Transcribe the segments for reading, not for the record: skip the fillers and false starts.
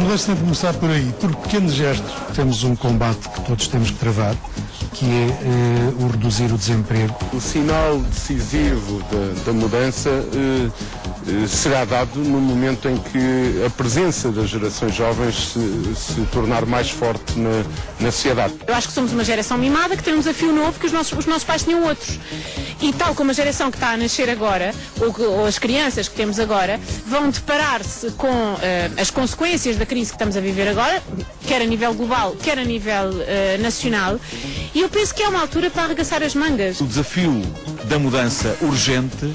Mas tem que começar por aí, por pequenos gestos. Temos um combate que todos temos que travar, que é o reduzir o desemprego. O sinal decisivo da mudança será dado no momento em que a presença das gerações jovens se tornar mais forte na sociedade. Eu acho que somos uma geração mimada que tem um desafio novo que os nossos pais tinham outros. E tal como a geração que está a nascer agora, ou as crianças que temos agora, vão deparar-se com as consequências da crise que estamos a viver agora, quer a nível global, quer a nível nacional, e eu penso que é uma altura para arregaçar as mangas. O desafio da mudança urgente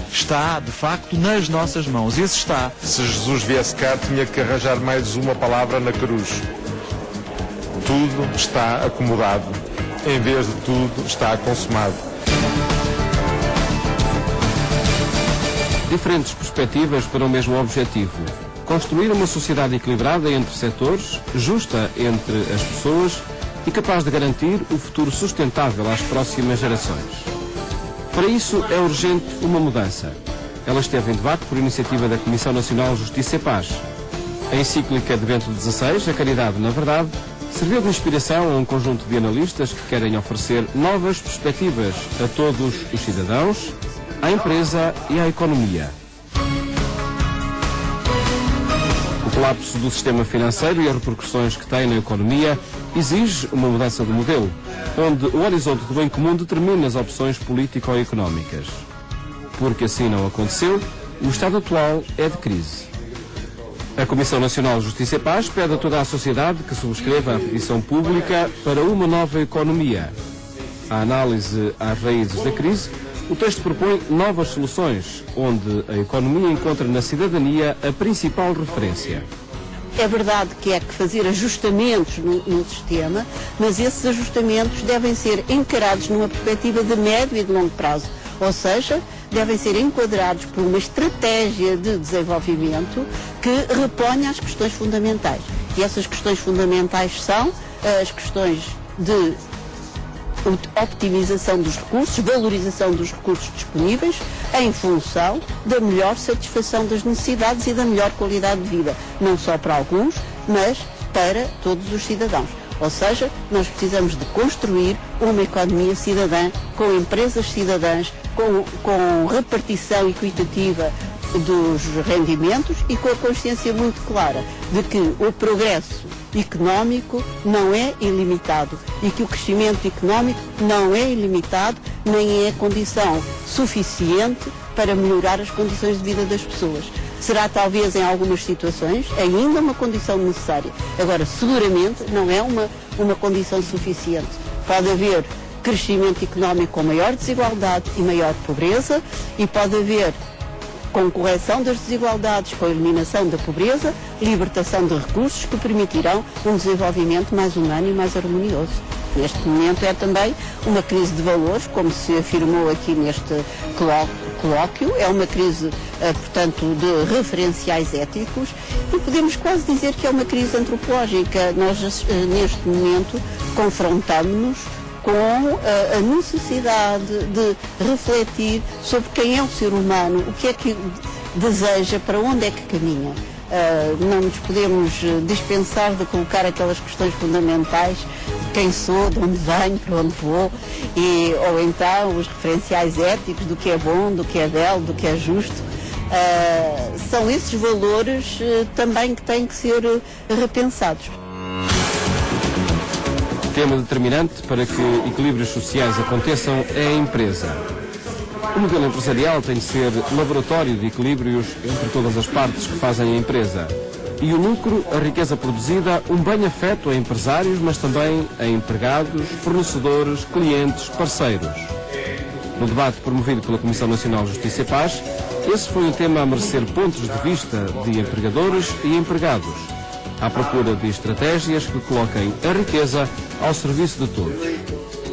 está, de facto, nas nossas mãos. Esse está. Se Jesus viesse cá, tinha que arranjar mais uma palavra na cruz. Tudo está acomodado. Em vez de tudo, está consumado. Diferentes perspectivas para o mesmo objetivo. Construir uma sociedade equilibrada entre setores, justa entre as pessoas e capaz de garantir o futuro sustentável às próximas gerações. Para isso é urgente uma mudança. Ela esteve em debate por iniciativa da Comissão Nacional Justiça e Paz. A encíclica de Bento XVI, A Caridade na Verdade, serviu de inspiração a um conjunto de analistas que querem oferecer novas perspectivas a todos os cidadãos, à empresa e à economia. O colapso do sistema financeiro e as repercussões que tem na economia exige uma mudança de modelo, onde o horizonte do bem comum determina as opções político-económicas. Porque assim não aconteceu, o estado atual é de crise. A Comissão Nacional de Justiça e Paz pede a toda a sociedade que subscreva a petição pública para uma nova economia. A análise às raízes da crise, o texto propõe novas soluções, onde a economia encontra na cidadania a principal referência. É verdade que é que fazer ajustamentos no sistema, mas esses ajustamentos devem ser encarados numa perspectiva de médio e de longo prazo. Ou seja, devem ser enquadrados por uma estratégia de desenvolvimento que reponha as questões fundamentais. E essas questões fundamentais são as questões de optimização dos recursos, valorização dos recursos disponíveis em função da melhor satisfação das necessidades e da melhor qualidade de vida, não só para alguns, mas para todos os cidadãos. Ou seja, nós precisamos de construir uma economia cidadã, com empresas cidadãs, com repartição equitativa dos rendimentos e com a consciência muito clara de que o progresso económico não é ilimitado e que o crescimento económico não é ilimitado nem é condição suficiente para melhorar as condições de vida das pessoas. Será talvez em algumas situações ainda uma condição necessária. Agora, seguramente não é uma condição suficiente. Pode haver crescimento económico com maior desigualdade e maior pobreza e pode haver com correção das desigualdades, com a eliminação da pobreza, libertação de recursos que permitirão um desenvolvimento mais humano e mais harmonioso. Neste momento é também uma crise de valores, como se afirmou aqui neste colóquio, é uma crise, portanto, de referenciais éticos e podemos quase dizer que é uma crise antropológica. Nós, neste momento, confrontamos-nos com a necessidade de refletir sobre quem é o ser humano, o que é que deseja, para onde é que caminha. Não nos podemos dispensar de colocar aquelas questões fundamentais de quem sou, de onde venho, para onde vou, ou então os referenciais éticos do que é bom, do que é belo, do que é justo. São esses valores também que têm que ser repensados. Tema determinante para que equilíbrios sociais aconteçam é a empresa. O modelo empresarial tem de ser laboratório de equilíbrios entre todas as partes que fazem a empresa. E o lucro, a riqueza produzida, um bem afeto a empresários, mas também a empregados, fornecedores, clientes, parceiros. No debate promovido pela Comissão Nacional de Justiça e Paz, esse foi o tema a merecer pontos de vista de empregadores e empregados, à procura de estratégias que coloquem a riqueza ao serviço de todos.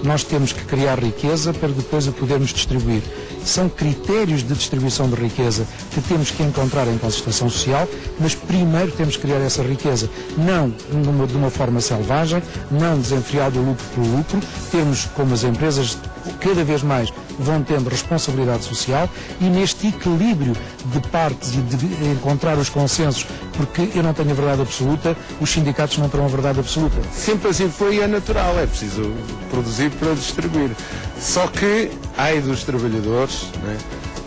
Nós temos que criar riqueza para depois a podermos distribuir. São critérios de distribuição de riqueza que temos que encontrar em concertação social, mas primeiro temos que criar essa riqueza, não de uma forma selvagem, não desenfreada do lucro pelo lucro, temos como as empresas cada vez mais vão tendo responsabilidade social e neste equilíbrio de partes e de encontrar os consensos, porque eu não tenho a verdade absoluta, os sindicatos não terão a verdade absoluta. Sempre assim foi e é natural, é preciso produzir para distribuir. Só que, ai dos trabalhadores, né,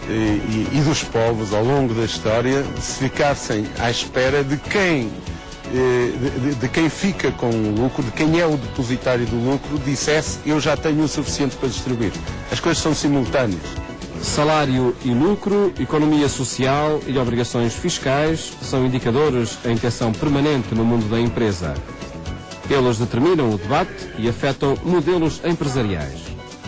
e dos povos ao longo da história, se ficassem à espera de quem fica com o lucro, de quem é o depositário do lucro, dissesse eu já tenho o suficiente para distribuir. As coisas são simultâneas. Salário e lucro, economia social e obrigações fiscais são indicadores em tensão permanente no mundo da empresa. Eles determinam o debate e afetam modelos empresariais.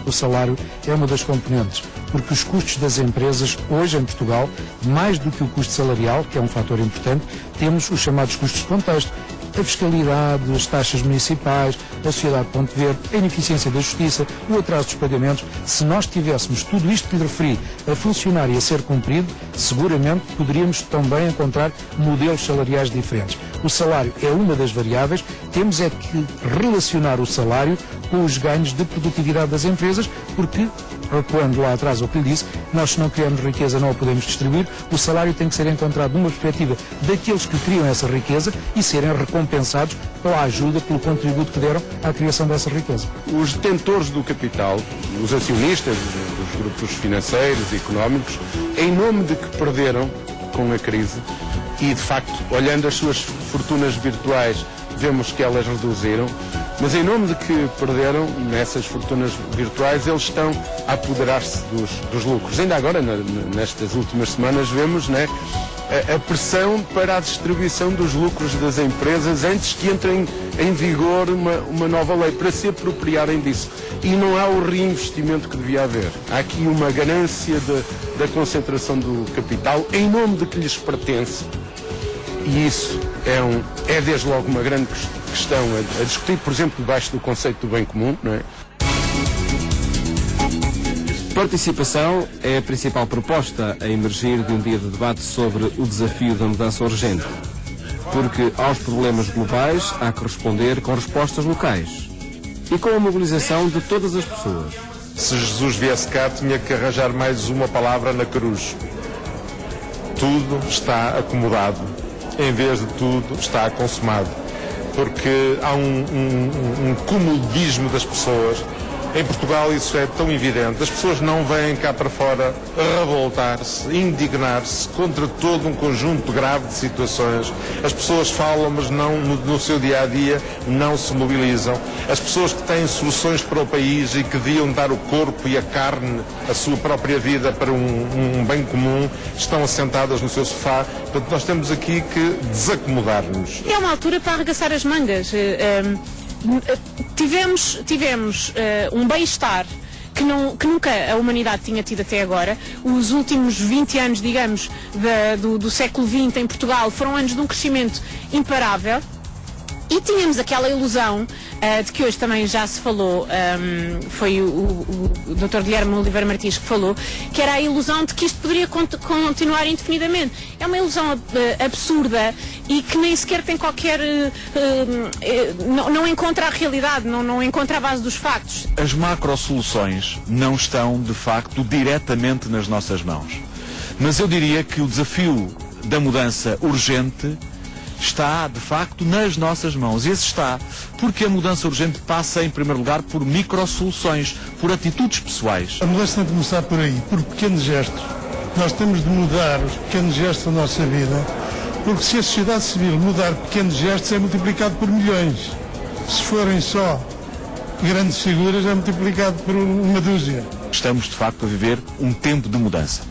O salário é uma das componentes, porque os custos das empresas, hoje em Portugal, mais do que o custo salarial, que é um fator importante, temos os chamados custos de contexto. A fiscalidade, as taxas municipais, a sociedade de Ponte Verde, a ineficiência da justiça, o atraso dos pagamentos. Se nós tivéssemos tudo isto que lhe referi a funcionar e a ser cumprido, seguramente poderíamos também encontrar modelos salariais diferentes. O salário é uma das variáveis, temos é que relacionar o salário com os ganhos de produtividade das empresas, porque, recuando lá atrás ao que lhe disse, nós se não criamos riqueza não a podemos distribuir, o salário tem que ser encontrado numa perspectiva daqueles que criam essa riqueza e serem recompensados pela ajuda, pelo contributo que deram à criação dessa riqueza. Os detentores do capital, os acionistas dos grupos financeiros e económicos, em nome de que perderam com a crise, e de facto, olhando as suas fortunas virtuais, vemos que elas reduziram, mas em nome de que perderam nessas fortunas virtuais, eles estão a apoderar-se dos lucros. Ainda agora, nestas últimas semanas, vemos, né, a pressão para a distribuição dos lucros das empresas antes que entre em vigor uma nova lei, para se apropriarem disso. E não há o reinvestimento que devia haver. Há aqui uma ganância da concentração do capital em nome de que lhes pertence. E isso é desde logo uma grande questão a discutir, por exemplo, debaixo do conceito do bem comum, não é? Participação é a principal proposta a emergir de um dia de debate sobre o desafio da mudança urgente. Porque aos problemas globais há que responder com respostas locais e com a mobilização de todas as pessoas. Se Jesus viesse cá, tinha que arranjar mais uma palavra na cruz. Tudo está acomodado. Em vez de tudo, está consumado. Porque há um comodismo das pessoas. Em Portugal isso é tão evidente. As pessoas não vêm cá para fora revoltar-se, indignar-se contra todo um conjunto grave de situações. As pessoas falam, mas não no seu dia-a-dia não se mobilizam. As pessoas que têm soluções para o país e que deviam dar o corpo e a carne, a sua própria vida para um bem comum, estão assentadas no seu sofá. Portanto, nós temos aqui que desacomodar-nos. É uma altura para arregaçar as mangas. Tivemos um bem-estar que nunca a humanidade tinha tido até agora. Os últimos 20 anos, digamos, do século XX em Portugal foram anos de um crescimento imparável. E tínhamos aquela ilusão de que hoje também já se falou, foi o Dr. Guilherme Oliveira Martins que falou, que era a ilusão de que isto poderia continuar indefinidamente. É uma ilusão absurda e que nem sequer tem qualquer... não encontra a realidade, não encontra a base dos factos. As macro-soluções não estão, de facto, diretamente nas nossas mãos. Mas eu diria que o desafio da mudança urgente está, de facto, nas nossas mãos. E esse está porque a mudança urgente passa, em primeiro lugar, por micro-soluções, por atitudes pessoais. A mudança tem de começar por aí, por pequenos gestos. Nós temos de mudar os pequenos gestos da nossa vida, porque se a sociedade civil mudar pequenos gestos é multiplicado por milhões. Se forem só grandes figuras é multiplicado por uma dúzia. Estamos, de facto, a viver um tempo de mudança.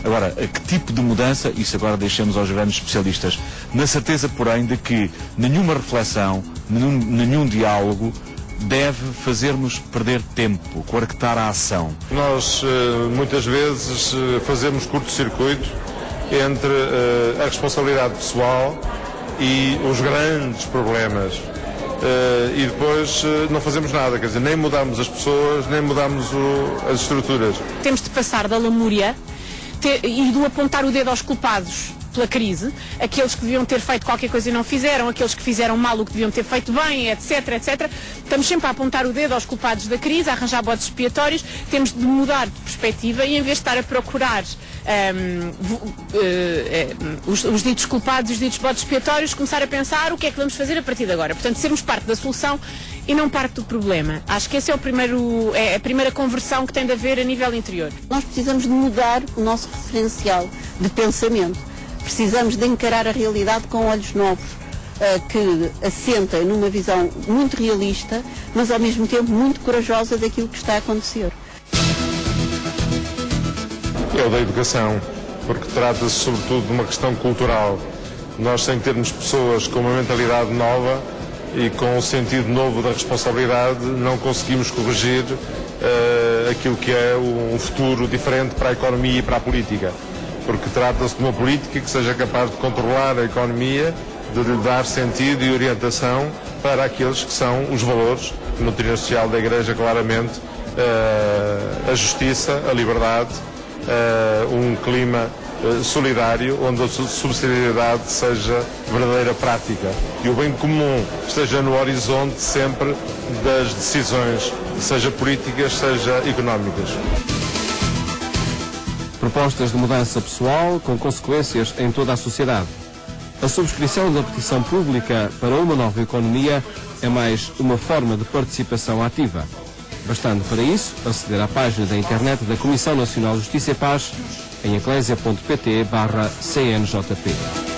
Agora, a que tipo de mudança, isso agora deixamos aos grandes especialistas, na certeza, porém, de que nenhuma reflexão, nenhum diálogo deve fazer-nos perder tempo, coartar a ação. Nós, muitas vezes, fazemos curto-circuito entre a responsabilidade pessoal e os grandes problemas. E depois não fazemos nada, quer dizer, nem mudamos as pessoas, nem mudamos as estruturas. Temos de passar da lamúria e do apontar o dedo aos culpados pela crise, aqueles que deviam ter feito qualquer coisa e não fizeram, aqueles que fizeram mal o que deviam ter feito bem, etc, etc. Estamos sempre a apontar o dedo aos culpados da crise, a arranjar bodes expiatórios. Temos de mudar de perspectiva e, em vez de estar a procurar os ditos culpados e os ditos bodes expiatórios, começar a pensar o que é que vamos fazer a partir de agora. Portanto, sermos parte da solução e não parte do problema. Acho que esse é a primeira conversão que tem de haver a nível interior. Nós precisamos de mudar o nosso referencial de pensamento. Precisamos de encarar a realidade com olhos novos, que assentem numa visão muito realista, mas ao mesmo tempo muito corajosa daquilo que está a acontecer. É o da educação, porque trata-se sobretudo de uma questão cultural. Nós, sem termos pessoas com uma mentalidade nova e com um sentido novo da responsabilidade, não conseguimos corrigir aquilo que é um futuro diferente para a economia e para a política. Porque trata-se de uma política que seja capaz de controlar a economia, de lhe dar sentido e orientação para aqueles que são os valores, na doutrina social da Igreja, claramente, a justiça, a liberdade, um clima solidário, onde a subsidiariedade seja verdadeira prática e o bem comum esteja no horizonte sempre das decisões, seja políticas, seja económicas. Propostas de mudança pessoal com consequências em toda a sociedade. A subscrição da petição pública para uma nova economia é mais uma forma de participação ativa. Bastando para isso aceder à página da internet da Comissão Nacional de Justiça e Paz em eclésia.pt/CNJP.